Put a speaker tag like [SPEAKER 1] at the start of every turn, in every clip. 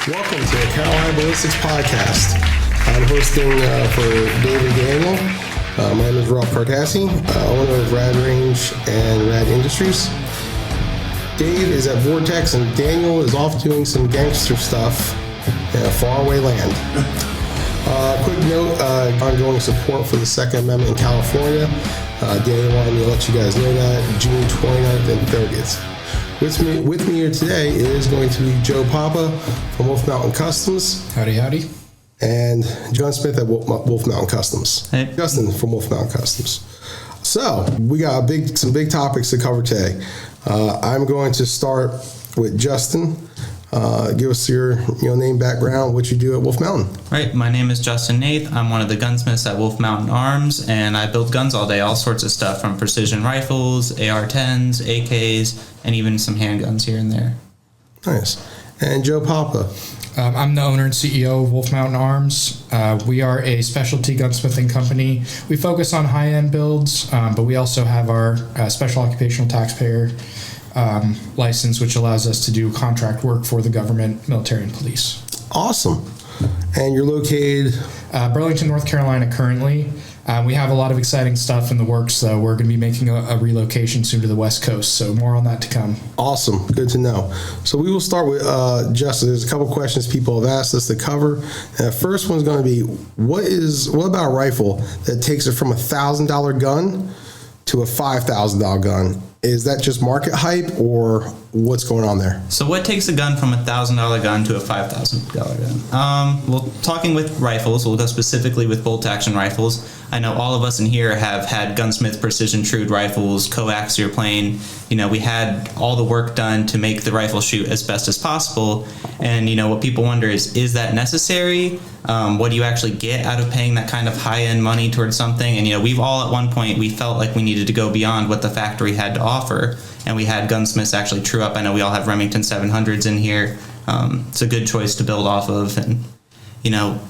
[SPEAKER 1] Welcome to the Carolina Ballistics Podcast. I'm hosting for Dave and Daniel. My name is Cartassi, owner of radrange and radindustries. Dave is at Vortex and Daniel is off doing some gangster stuff in a faraway land. Quick note, ongoing support for the Second Amendment in California. Daniel wanted me to let you guys know that June 29th and 30th. With me here today is going to be Joe Papa from Wolf Mountain Customs.
[SPEAKER 2] Howdy, howdy.
[SPEAKER 1] And John Smith at Wolf Mountain Customs.
[SPEAKER 3] Hey.
[SPEAKER 1] Justin from Wolf Mountain Customs. So we got some big topics to cover today. I'm going to start with Justin. Give us your name, background, what you do at Wolf Mountain.
[SPEAKER 3] Right, my name is Justin Nath. I'm one of the gunsmiths at Wolf Mountain Arms, and I build guns all day, all sorts of stuff, from precision rifles, AR-10s, AKs, and even some handguns here and there.
[SPEAKER 1] Nice. And Joe Papa.
[SPEAKER 2] I'm the owner and CEO of Wolf Mountain Arms. We are a specialty gunsmithing company. We focus on high-end builds, but we also have our special occupational taxpayer license, which allows us to do contract work for the government, military, and police.
[SPEAKER 1] Awesome. And you're located?
[SPEAKER 2] Burlington, North Carolina currently. We have a lot of exciting stuff in the works, though. We're going to be making a relocation soon to the West Coast, so more on that to come.
[SPEAKER 1] Awesome. Good to know. So we will start with Justin. There's a couple questions people have asked us to cover. And the first one's going to be, what about a rifle that takes it from a $1,000 gun to a $5,000 gun? Is that just market hype, or what's going on there?
[SPEAKER 3] So what takes a gun from a $1,000 gun to a $5,000 gun? Well, talking with rifles, we'll go specifically with bolt-action rifles. I know all of us in here have had gunsmith precision-trued rifles, coaxial plane. We had all the work done to make the rifle shoot as best as possible. And, what people wonder is that necessary? What do you actually get out of paying that kind of high-end money towards something? And, we've all at one point, we felt like we needed to go beyond what the factory had to offer. And we had gunsmiths actually true up. I know we all have Remington 700s in here. It's a good choice to build off of. And,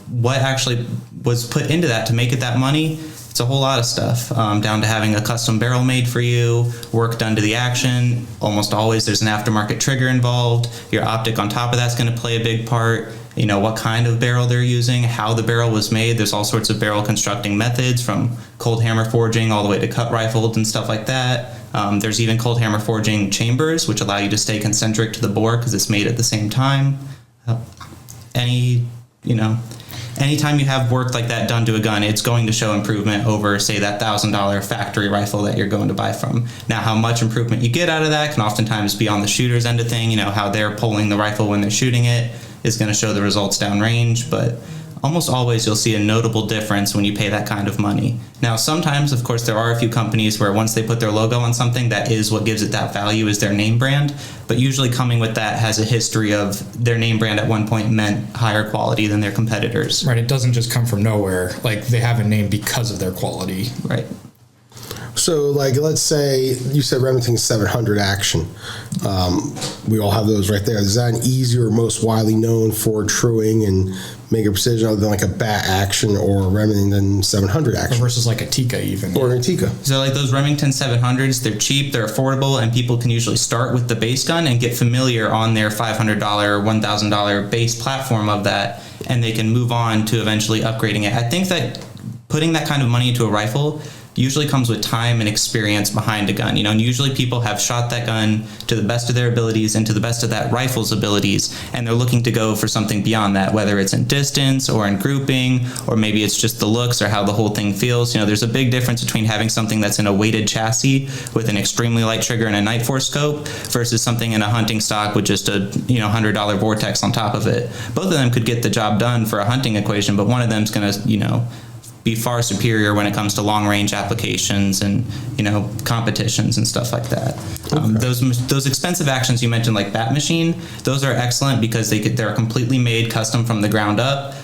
[SPEAKER 3] what actually was put into that to make it that money? It's a whole lot of stuff, down to having a custom barrel made for you, work done to the action. Almost always there's an aftermarket trigger involved. Your optic on top of that's going to play a big part. What kind of barrel they're using, how the barrel was made. There's all sorts of barrel constructing methods, from cold hammer forging all the way to cut rifled and stuff like that. There's even cold hammer forging chambers, which allow you to stay concentric to the bore because it's made at the same time. Anytime you have work like that done to a gun, it's going to show improvement over, say, that $1,000 factory rifle that you're going to buy from. Now, how much improvement you get out of that can oftentimes be on the shooter's end of thing. How they're pulling the rifle when they're shooting it is going to show the results downrange, but almost always you'll see a notable difference when you pay that kind of money. Now, sometimes, of course, there are a few companies where once they put their logo on something, that is what gives it that value, is their name brand. But usually coming with that has a history of their name brand at one point meant higher quality than their competitors.
[SPEAKER 2] Right, it doesn't just come from nowhere. Like, they have a name because of their quality.
[SPEAKER 3] Right.
[SPEAKER 1] So, let's say you said Remington 700 action. We all have those right there. Is that an easier, most widely known for truing and make a precision other than a bat action or Remington 700 action?
[SPEAKER 2] Or versus a Tikka even.
[SPEAKER 1] Or a Tikka.
[SPEAKER 3] So those Remington 700s, they're cheap, they're affordable, and people can usually start with the base gun and get familiar on their $500 or $1,000 base platform of that, and they can move on to eventually upgrading it. I think that putting that kind of money into a rifle usually comes with time and experience behind a gun. And usually people have shot that gun to the best of their abilities and to the best of that rifle's abilities, and they're looking to go for something beyond that, whether it's in distance or in grouping, or maybe it's just the looks or how the whole thing feels. There's a big difference between having something that's in a weighted chassis with an extremely light trigger and a night force scope versus something in a hunting stock with just a $100 Vortex on top of it. Both of them could get the job done for a hunting equation, but one of them's going to, be far superior when it comes to long range applications and competitions and stuff like that. Okay. Those expensive actions you mentioned, like Bat Machine, those are excellent because they're completely made custom from the ground up.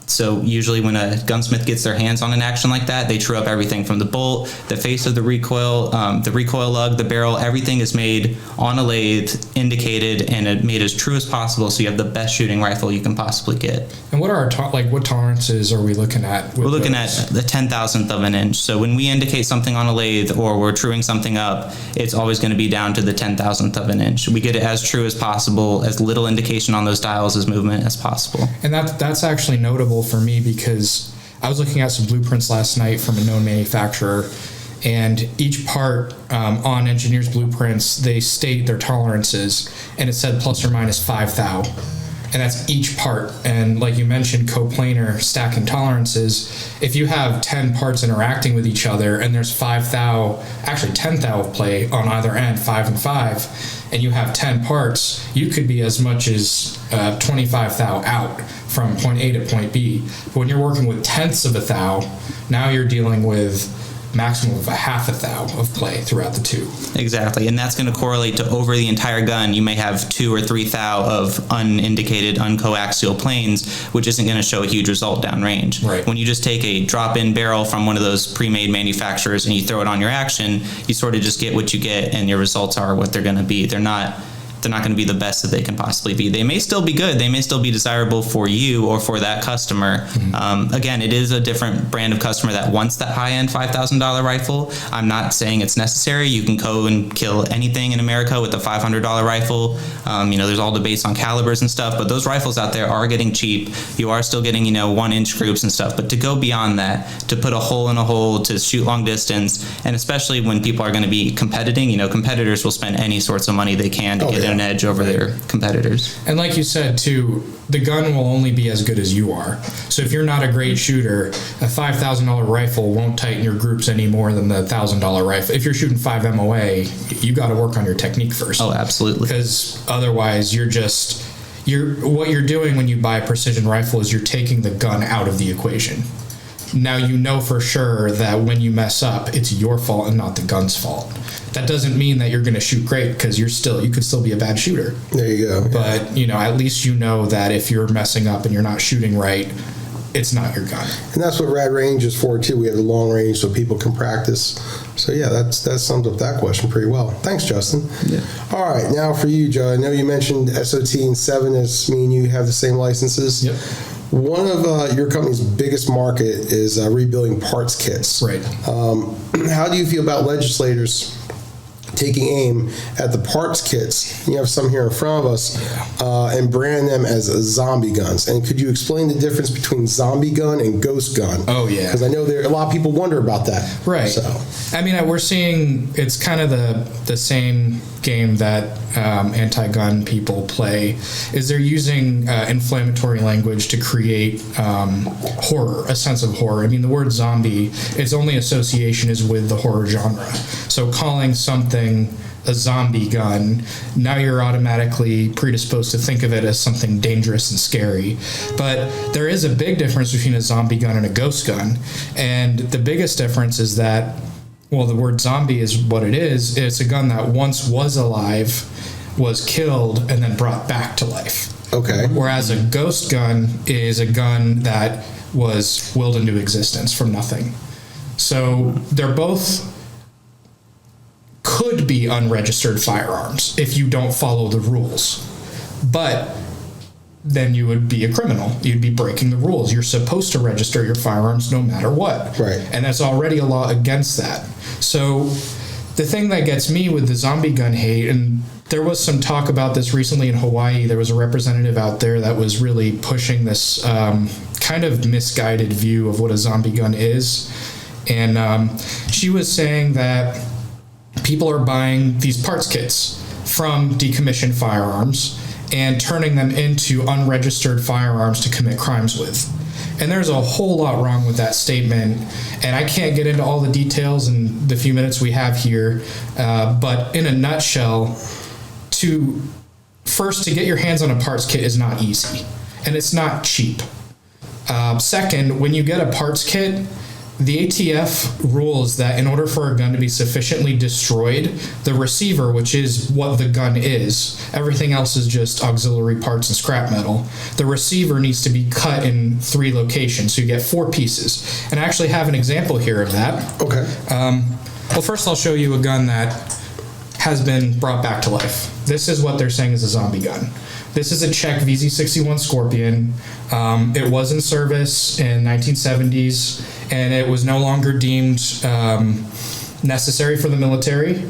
[SPEAKER 3] So usually when a gunsmith gets their hands on an action like that, they true up everything from the bolt, the face of the recoil lug, the barrel. Everything is made on a lathe, indicated, and made as true as possible, so you have the best shooting rifle you can possibly get.
[SPEAKER 2] And what are our what tolerances are we looking at?
[SPEAKER 3] We're looking at the 10,000th of an inch. So when we indicate something on a lathe or we're truing something up, it's always going to be down to the 10,000th of an inch. We get it as true as possible, as little indication on those dials as movement as possible.
[SPEAKER 2] And that's actually notable for me, because I was looking at some blueprints last night from a known manufacturer, and each part on engineers' blueprints, they state their tolerances, and it said plus or minus 5 thou. And that's each part. And like you mentioned, coplanar stacking tolerances, if you have 10 parts interacting with each other and there's 5 thou, actually 10 thou of play on either end, 5 and 5, and you have 10 parts, you could be as much as 25 thou out from point A to point B. But when you're working with tenths of a thou, now you're dealing with maximum of a half a thou of play throughout the two.
[SPEAKER 3] Exactly, and that's going to correlate to over the entire gun. You may have 2 or 3 thou of unindicated, uncoaxial planes, which isn't going to show a huge result downrange.
[SPEAKER 2] Right.
[SPEAKER 3] When you just take a drop-in barrel from one of those pre-made manufacturers and you throw it on your action, you sort of just get what you get, and your results are what they're going to be. They're not going to be the best that they can possibly be. They may still be good. They may still be desirable for you or for that customer. Mm-hmm. Again, it is a different brand of customer that wants that high-end $5,000 rifle. I'm not saying it's necessary. You can go and kill anything in America with a $500 rifle. There's all debates on calibers and stuff, but those rifles out there are getting cheap. You are still getting, 1-inch groups and stuff, but to go beyond that, to put a hole in a hole, to shoot long distance, and especially when people are going to be competing, competitors will spend any sorts of money they can to get an edge over their competitors.
[SPEAKER 2] And like you said too, the gun will only be as good as you are. So if you're not a great shooter, a $5,000 rifle won't tighten your groups any more than the $1,000 rifle. If you're shooting 5 MOA, you got to work on your technique first.
[SPEAKER 3] Oh, absolutely.
[SPEAKER 2] Because otherwise what you're doing when you buy a precision rifle is you're taking the gun out of the equation. Now you know for sure that when you mess up, it's your fault and not the gun's fault. That doesn't mean that you're going to shoot great, because you could still be a bad shooter.
[SPEAKER 1] There you go.
[SPEAKER 2] But at least you know that if you're messing up and you're not shooting right, it's not your gun.
[SPEAKER 1] And that's what RAD range is for too. We have the long range so people can practice. So yeah, that sums up that question pretty well. Thanks, Justin.
[SPEAKER 3] Yeah.
[SPEAKER 1] All right, now for you, Joe. I know you mentioned SOT and 7 as me and you have the same licenses.
[SPEAKER 2] Yep.
[SPEAKER 1] One of your company's biggest market is rebuilding parts kits.
[SPEAKER 2] Right.
[SPEAKER 1] How do you feel about legislators taking aim at the parts kits? You have some here in front of us, and brand them as zombie guns. And could you explain the difference between zombie gun and ghost gun?
[SPEAKER 2] Oh, yeah.
[SPEAKER 1] Because I know a lot of people wonder about that.
[SPEAKER 2] Right.
[SPEAKER 1] So,
[SPEAKER 2] we're seeing it's kind of the same game that anti-gun people play, is they're using inflammatory language to create horror, a sense of horror. The word zombie, its only association is with the horror genre. So calling something a zombie gun, now you're automatically predisposed to think of it as something dangerous and scary. But there is a big difference between a zombie gun and a ghost gun. And the biggest difference is that, the word zombie is what it is. It's a gun that once was alive, was killed, and then brought back to life.
[SPEAKER 1] Okay.
[SPEAKER 2] Whereas a ghost gun is a gun that was willed into existence from nothing. So they're both could be unregistered firearms if you don't follow the rules. But then you would be a criminal. You'd be breaking the rules. You're supposed to register your firearms no matter what.
[SPEAKER 1] Right.
[SPEAKER 2] And there's already a law against that. So the thing that gets me with the zombie gun hate, and there was some talk about this recently in Hawaii, there was a representative out there that was really pushing this kind of misguided view of what a zombie gun is. And she was saying that people are buying these parts kits from decommissioned firearms and turning them into unregistered firearms to commit crimes with. And there's a whole lot wrong with that statement, and I can't get into all the details in the few minutes we have here, but in a nutshell, to get your hands on a parts kit is not easy, and it's not cheap. Second, when you get a parts kit, The ATF rules that in order for a gun to be sufficiently destroyed, the receiver, which is what the gun is, everything else is just auxiliary parts and scrap metal. The receiver needs to be cut in 3 locations, so you get 4 pieces. And I actually have an example here of that.
[SPEAKER 1] Okay.
[SPEAKER 2] Well, first I'll show you a gun that has been brought back to life. This is what they're saying is a zombie gun. This is a Czech VZ61 Scorpion. It was in service in 1970s, and it was no longer deemed necessary for the military.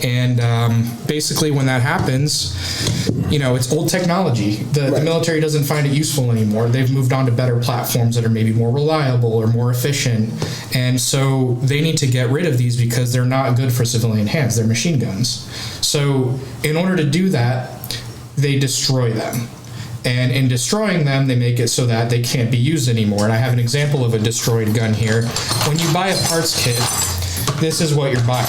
[SPEAKER 2] And basically when that happens, it's old technology. The military doesn't find it useful anymore. They've moved on to better platforms that are maybe more reliable or more efficient. And so they need to get rid of these because they're not good for civilian hands. They're machine guns. So in order to do that, they destroy them. And in destroying them, they make it so that they can't be used anymore. And I have an example of a destroyed gun here. When you buy a parts kit, this is what you're buying.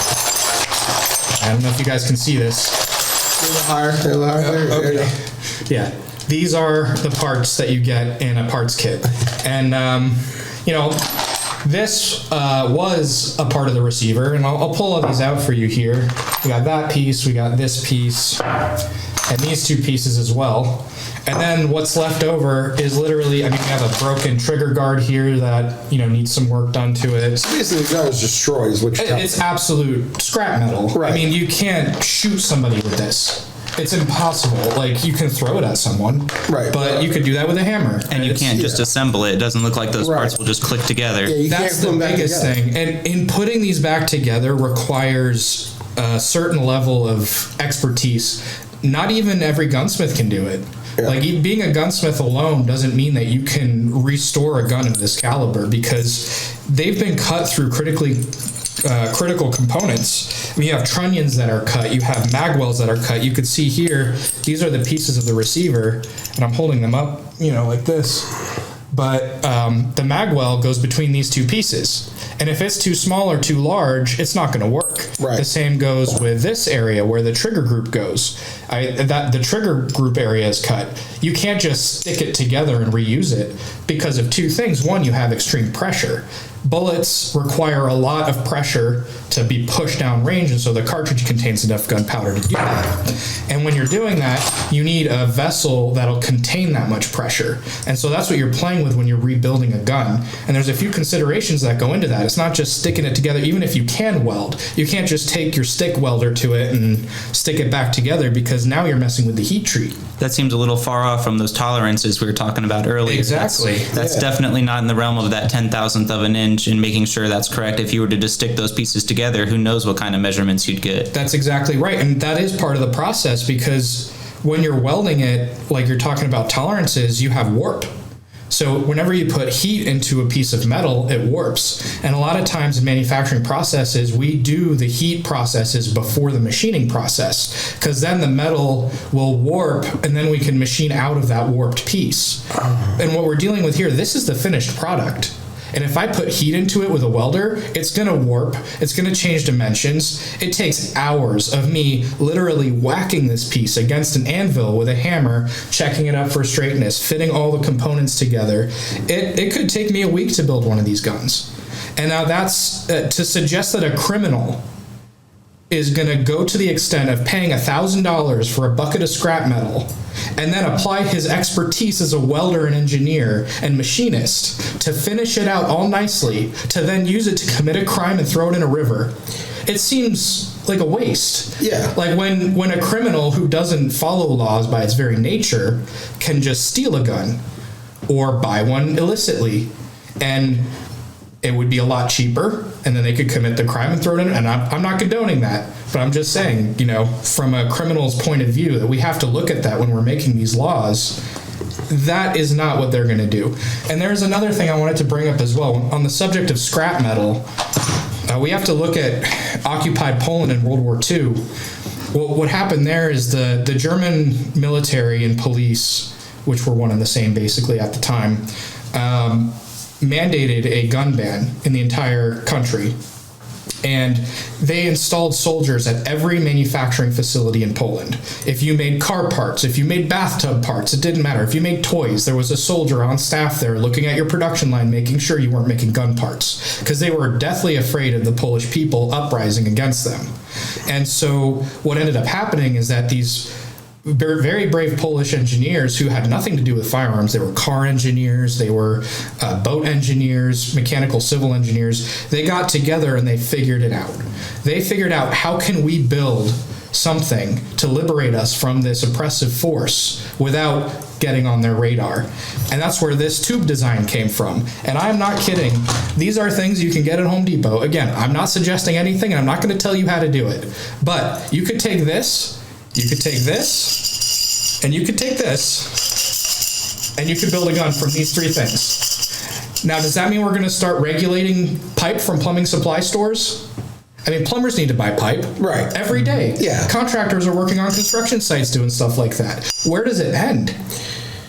[SPEAKER 2] I don't know if you guys can see this.
[SPEAKER 1] A little higher.
[SPEAKER 2] Okay. Yeah. These are the parts that you get in a parts kit. And, this was a part of the receiver, and I'll pull all these out for you here. We got that piece, we got this piece, and these 2 pieces as well. And then what's left over is literally, we have a broken trigger guard here that, needs some work done to it.
[SPEAKER 1] So basically the gun is destroyed, is what you're telling me.
[SPEAKER 2] It's absolute scrap metal.
[SPEAKER 1] Right.
[SPEAKER 2] You can't shoot somebody with this. It's impossible. You can throw it at someone,
[SPEAKER 1] right?
[SPEAKER 2] But you could do that with a hammer,
[SPEAKER 3] and you can't just assemble it. It doesn't look like those parts will just click together.
[SPEAKER 1] Yeah,
[SPEAKER 2] that's the biggest thing. And in putting these back together requires a certain level of expertise. Not even every gunsmith can do it. Yeah. Being a gunsmith alone doesn't mean that you can restore a gun of this caliber, because they've been cut through critical components. You have trunnions that are cut, you have magwells that are cut. You could see here, these are the pieces of the receiver, and I'm holding them up, like this. But the magwell goes between these 2 pieces. And if it's too small or too large, it's not going to work.
[SPEAKER 1] Right.
[SPEAKER 2] The same goes with this area where the trigger group goes. The trigger group area is cut. You can't just stick it together and reuse it because of 2 things. One, you have extreme pressure. Bullets require a lot of pressure to be pushed down range, and so the cartridge contains enough gunpowder to do that. And when you're doing that, you need a vessel that'll contain that much pressure. And so that's what you're playing with when you're rebuilding a gun. And there's a few considerations that go into that. It's not just sticking it together. Even if you can weld, you can't just take your stick welder to it and stick it back together, because now you're messing with the heat treat.
[SPEAKER 3] That seems a little far off from those tolerances we were talking about earlier.
[SPEAKER 2] Exactly.
[SPEAKER 3] That's definitely not in the realm of that 10,000th of an inch and making sure that's correct. If you were to just stick those pieces together, who knows what kind of measurements you'd get.
[SPEAKER 2] That's exactly right. And that is part of the process, because when you're welding it, like you're talking about tolerances, you have warp. So whenever you put heat into a piece of metal, it warps. And a lot of times in manufacturing processes, we do the heat processes before the machining process, because then the metal will warp and then we can machine out of that warped piece. And what we're dealing with here, this is the finished product. And if I put heat into it with a welder, it's going to warp, it's going to change dimensions. It takes hours of me literally whacking this piece against an anvil with a hammer, checking it up for straightness, fitting all the components together. It could take me a week to build one of these guns. And now that's to suggest that a criminal is going to go to the extent of paying $1,000 for a bucket of scrap metal and then apply his expertise as a welder and engineer and machinist to finish it out all nicely, to then use it to commit a crime and throw it in a river. It seems like a waste.
[SPEAKER 1] Yeah.
[SPEAKER 2] Like when a criminal who doesn't follow laws by its very nature can just steal a gun or buy one illicitly, and it would be a lot cheaper, and then they could commit the crime and throw it in. And I'm not condoning that, but I'm just saying, from a criminal's point of view, that we have to look at that when we're making these laws. That is not what they're going to do. And there's another thing I wanted to bring up as well. On the subject of scrap metal, we have to look at occupied Poland in World War II. Well, what happened there is the German military and police, which were one and the same basically at the time, mandated a gun ban in the entire country. And they installed soldiers at every manufacturing facility in Poland. If you made car parts, if you made bathtub parts, it didn't matter. If you made toys, there was a soldier on staff there looking at your production line, making sure you weren't making gun parts, because they were deathly afraid of the Polish people uprising against them. And so what ended up happening is that these very brave Polish engineers who had nothing to do with firearms. They were car engineers, they were boat engineers, mechanical civil engineers. They got together and they figured it out. They figured out, how can we build something to liberate us from this oppressive force without getting on their radar? And that's where this tube design came from. And I'm not kidding. These are things you can get at Home Depot. Again, I'm not suggesting anything, and I'm not going to tell you how to do it. But you could take this, you could take this, and you could take this, and you could build a gun from these three things. Now, does that mean we're going to start regulating pipe from plumbing supply stores? I mean, plumbers need to buy pipe.
[SPEAKER 1] Right.
[SPEAKER 2] Every day.
[SPEAKER 1] Yeah.
[SPEAKER 2] Contractors are working on construction sites doing stuff like that. Where does it end?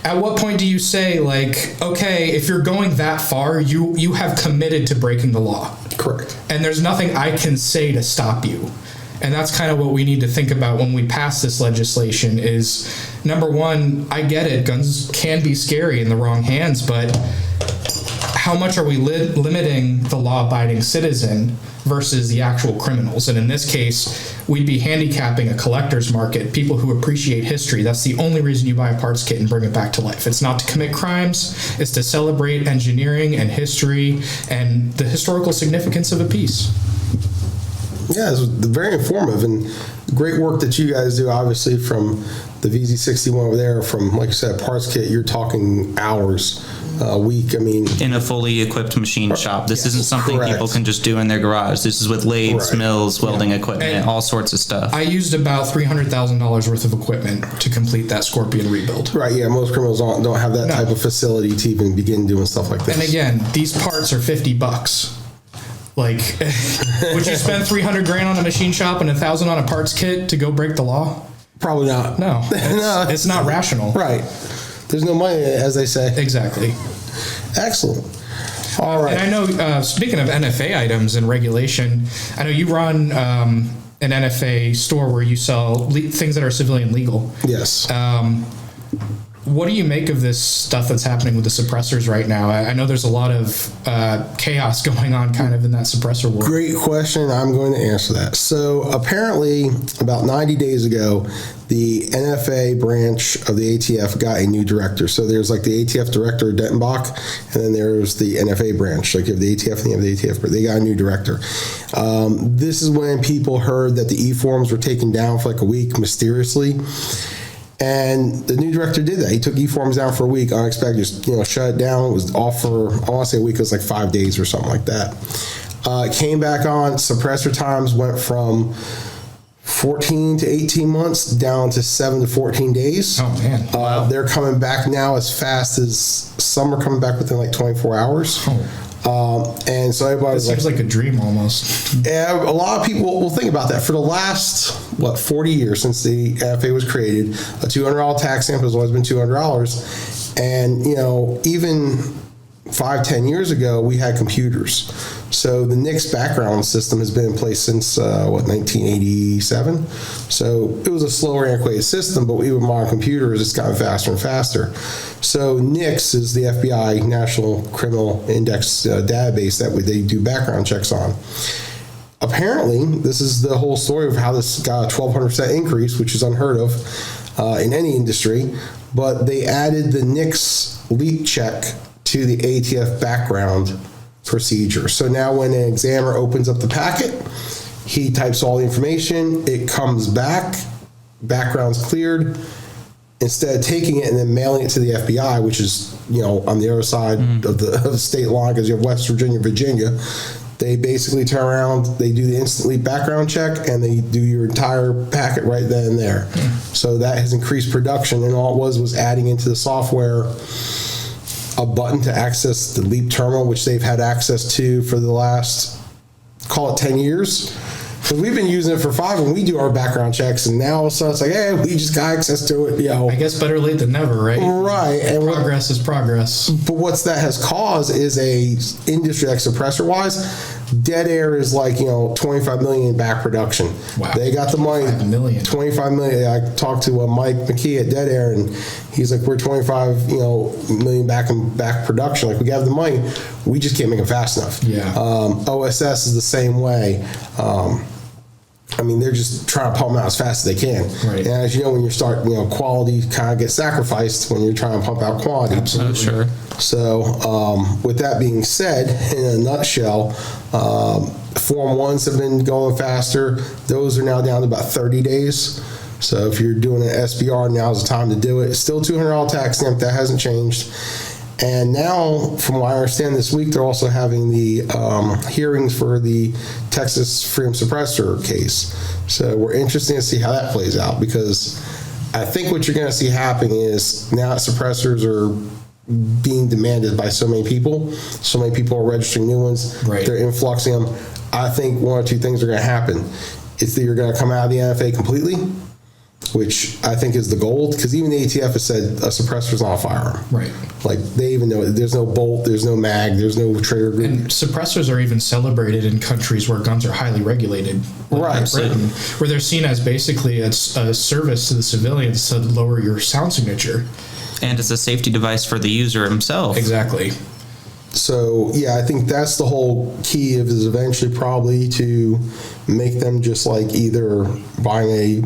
[SPEAKER 2] At what point do you say, like, okay, if you're going that far, you have committed to breaking the law?
[SPEAKER 1] Correct.
[SPEAKER 2] And there's nothing I can say to stop you. And that's kind of what we need to think about when we pass this legislation is, number one, I get it, guns can be scary in the wrong hands, but how much are we limiting the law-abiding citizen versus the actual criminals? And in this case, we'd be handicapping a collector's market, people who appreciate history. That's the only reason you buy a parts kit and bring it back to life. It's not to commit crimes, it's to celebrate engineering and history and the historical significance of a piece.
[SPEAKER 1] Yeah, it's very informative and great work that you guys do, obviously, from the VZ61 over there, from, like you said, parts kit, you're talking hours a week. I mean,
[SPEAKER 3] in a fully equipped machine shop. This isn't something
[SPEAKER 1] correct.
[SPEAKER 3] people can just do in their garage. This is with lathes,
[SPEAKER 1] Right.
[SPEAKER 3] mills, welding equipment,
[SPEAKER 2] And
[SPEAKER 3] all sorts of stuff.
[SPEAKER 2] I used about $300,000 worth of equipment to complete that Scorpion rebuild.
[SPEAKER 1] right, yeah, most criminals don't have that type of facility to even begin doing stuff like this.
[SPEAKER 2] And again, these parts are $50. Like, would you spend $300,000 on a machine shop and $1,000 on a parts kit to go break the law?
[SPEAKER 1] Probably not.
[SPEAKER 2] No,
[SPEAKER 1] No.
[SPEAKER 2] it's not rational.
[SPEAKER 1] Right. There's no money, as they say.
[SPEAKER 2] Exactly.
[SPEAKER 1] Excellent. All right.
[SPEAKER 2] And I know, speaking of NFA items and regulation, I know you run an NFA store where you sell things that are civilian legal.
[SPEAKER 1] Yes.
[SPEAKER 2] What do you make of this stuff that's happening with the suppressors right now? I know there's a lot of chaos going on kind of in that suppressor world.
[SPEAKER 1] Great question. I'm going to answer that. So apparently, about 90 days ago, the NFA branch of the ATF got a new director. So there's like the ATF director, Dettenbach, and then there's the NFA branch. Like you have the ATF and you have the ATF, but they got a new director. This is when people heard that the e-forms were taken down for like a week mysteriously. And the new director did that. He took e-forms down for a week, unexpected, just shut it down. It was off for, I want to say a week, it was like 5 days or something like that. Came back on, suppressor times went from 14 to 18 months down to 7 to 14 days.
[SPEAKER 2] Oh, man.
[SPEAKER 3] Wow.
[SPEAKER 1] They're coming back now as fast as, some are coming back within like 24 hours. And so everybody
[SPEAKER 2] It
[SPEAKER 1] was like,
[SPEAKER 2] seems like a dream almost.
[SPEAKER 1] yeah, a lot of people will think about that. For the last, 40 years since the NFA was created, a $200 tax stamp has always been $200. And, even 5-10 years ago, we had computers. So the NICS background system has been in place since, 1987? So it was a slower, antiquated system, but even modern computers, it's gotten faster and faster. So NICS is the FBI National Criminal Index database that they do background checks on. Apparently, this is the whole story of how this got a 1,200% increase, which is unheard of in any industry, but they added the NICS leak check to the ATF background procedure. So now when an examiner opens up the packet, he types all the information, it comes back, background's cleared. Instead of taking it and then mailing it to the FBI, which is, on the other side of the state line, because you have West Virginia, Virginia, they basically turn around, they do the instantly background check, and they do your entire packet right then and there. So that has increased production, and all it was adding into the software a button to access the LEAP terminal, which they've had access to for the last, call it 10 years. Because we've been using it for 5 when we do our background checks, and now all of a sudden it's like, hey, we just got access to it,
[SPEAKER 2] I guess better late than never, right?
[SPEAKER 1] Right. And
[SPEAKER 2] Progress is progress.
[SPEAKER 1] but what that has caused is a industry, like suppressor-wise, Dead Air is like, 25 million in back production.
[SPEAKER 2] Wow.
[SPEAKER 1] They got the money.
[SPEAKER 2] 25 million.
[SPEAKER 1] 25 million. I talked to Mike McKee at Dead Air, and he's like, we're 25, million back in back production. Like, we have the money, we just can't make them fast enough.
[SPEAKER 2] Yeah.
[SPEAKER 1] OSS is the same way. They're just trying to pump them out as fast as they can.
[SPEAKER 2] Right.
[SPEAKER 1] And as you know, when you start, quality kind of gets sacrificed when you're trying to pump out quantity.
[SPEAKER 2] Absolutely.
[SPEAKER 3] Sure.
[SPEAKER 1] So, with that being said, in a nutshell, Form 1s have been going faster. Those are now down to about 30 days. So if you're doing an SBR, now's the time to do it. It's still $200 tax stamp. That hasn't changed. And now, from what I understand, this week they're also having the hearings for the Texas freedom suppressor case. So we're interested to see how that plays out, because I think what you're going to see happening is now that suppressors are being demanded by so many people are registering new ones.
[SPEAKER 2] Right.
[SPEAKER 1] They're influxing them. I think one or two things are going to happen. It's that you're going to come out of the NFA completely, which I think is the goal, because even the ATF has said a suppressor is not a firearm.
[SPEAKER 2] Right.
[SPEAKER 1] Like, they even know there's no bolt, there's no mag, there's no trigger group.
[SPEAKER 2] And suppressors are even celebrated in countries where guns are highly regulated. Like
[SPEAKER 1] Right.
[SPEAKER 2] Britain, where they're seen as basically a service to the civilians to lower your sound signature.
[SPEAKER 3] And it's a safety device for the user himself.
[SPEAKER 2] Exactly.
[SPEAKER 1] So, yeah, I think that's the whole key of is eventually probably to make them just like either buying a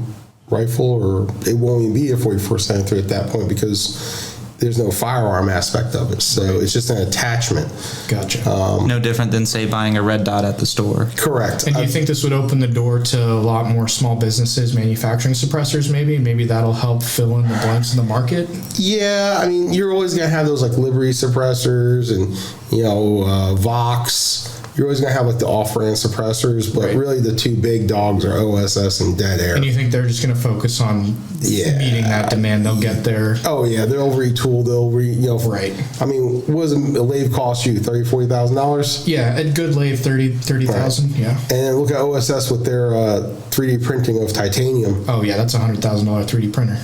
[SPEAKER 1] rifle, or it won't even be a 4473 at that point, because there's no firearm aspect of it. So it's just an attachment.
[SPEAKER 2] Gotcha.
[SPEAKER 3] No different than, say, buying a red dot at the store.
[SPEAKER 1] Correct.
[SPEAKER 2] And do you think this would open the door to a lot more small businesses manufacturing suppressors maybe? Maybe that'll help fill in the blanks in the market?
[SPEAKER 1] Yeah, you're always going to have those like Liberty suppressors and, Vox. You're always going to have like the off-brand suppressors, but
[SPEAKER 2] Right.
[SPEAKER 1] really the two big dogs are OSS and Dead Air.
[SPEAKER 2] And you think they're just going to focus on meeting that demand? They'll get there.
[SPEAKER 1] Oh yeah, they'll retool.
[SPEAKER 2] Right.
[SPEAKER 1] What does a lathe cost you? $30,000-$40,000?
[SPEAKER 2] Yeah, a good lathe, 30,000.
[SPEAKER 1] Right.
[SPEAKER 2] Yeah.
[SPEAKER 1] And then look at OSS with their 3D printing of titanium.
[SPEAKER 2] Oh yeah, that's a $100,000 3D printer.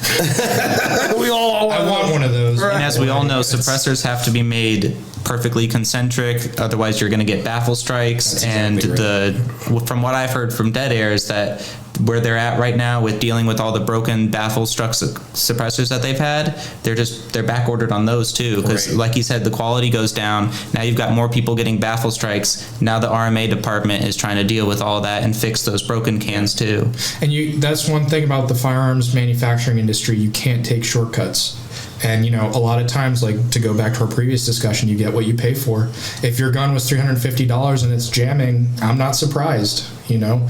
[SPEAKER 2] I want one of those.
[SPEAKER 3] And as we all know, suppressors have to be made perfectly concentric, otherwise you're going to get baffle strikes.
[SPEAKER 2] That's exactly
[SPEAKER 3] From what I've heard from Dead Air is that where they're at right now with dealing with all the broken baffle struck suppressors that they've had, they're back ordered on those too, because
[SPEAKER 2] Right.
[SPEAKER 3] like you said, the quality goes down. Now you've got more people getting baffle strikes. Now the RMA department is trying to deal with all that and fix those broken cans too.
[SPEAKER 2] And that's one thing about the firearms manufacturing industry. You can't take shortcuts. And, a lot of times, like, to go back to our previous discussion, you get what you pay for. If your gun was $350 and it's jamming, I'm not surprised,
[SPEAKER 1] Yeah.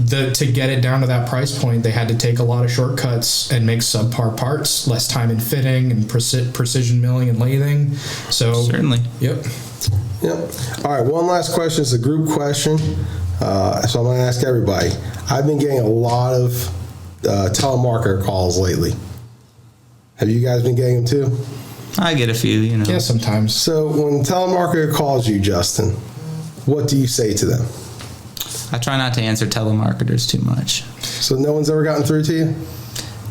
[SPEAKER 2] To get it down to that price point, they had to take a lot of shortcuts and make subpar parts, less time in fitting and precision milling and lathing. So,
[SPEAKER 3] Certainly.
[SPEAKER 2] Yep.
[SPEAKER 1] All right, one last question. It's a group question. So I'm going to ask everybody. I've been getting a lot of telemarketer calls lately. Have you guys been getting them too?
[SPEAKER 3] I get a few,
[SPEAKER 2] Yeah, sometimes.
[SPEAKER 1] So when a telemarketer calls you, Justin, what do you say to them?
[SPEAKER 3] I try not to answer telemarketers too much.
[SPEAKER 1] So no one's ever gotten through to you?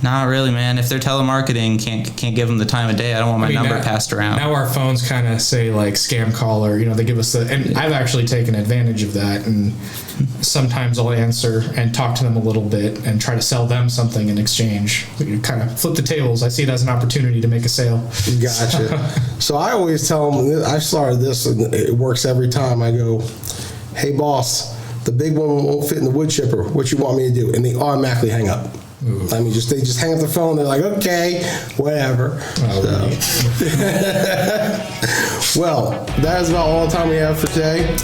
[SPEAKER 3] Not really, man. If they're telemarketing, can't give them the time of day. I don't want my number passed around.
[SPEAKER 2] Now our phones kind of say like scam caller, they give us and I've actually taken advantage of that, and sometimes I'll answer and talk to them a little bit and try to sell them something in exchange. You kind of flip the tables. I see it as an opportunity to make a sale.
[SPEAKER 1] Gotcha. So I always tell them, I started this and it works every time. I go, hey boss, the big one won't fit in the wood chipper. What you want me to do? And they automatically hang up.
[SPEAKER 2] Ooh.
[SPEAKER 1] They just hang up the phone. They're like, okay, whatever. Well, that is about all the time we have for today.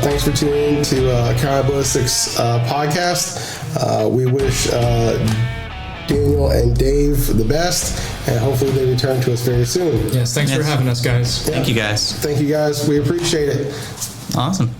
[SPEAKER 1] Thanks for tuning in to Carolina Ballistics podcast. We wish Daniel and Dave the best, and hopefully they return to us very soon.
[SPEAKER 2] Yes, thanks for having us, guys.
[SPEAKER 3] Thank you, guys.
[SPEAKER 1] Thank you, guys. We appreciate it.
[SPEAKER 3] Awesome.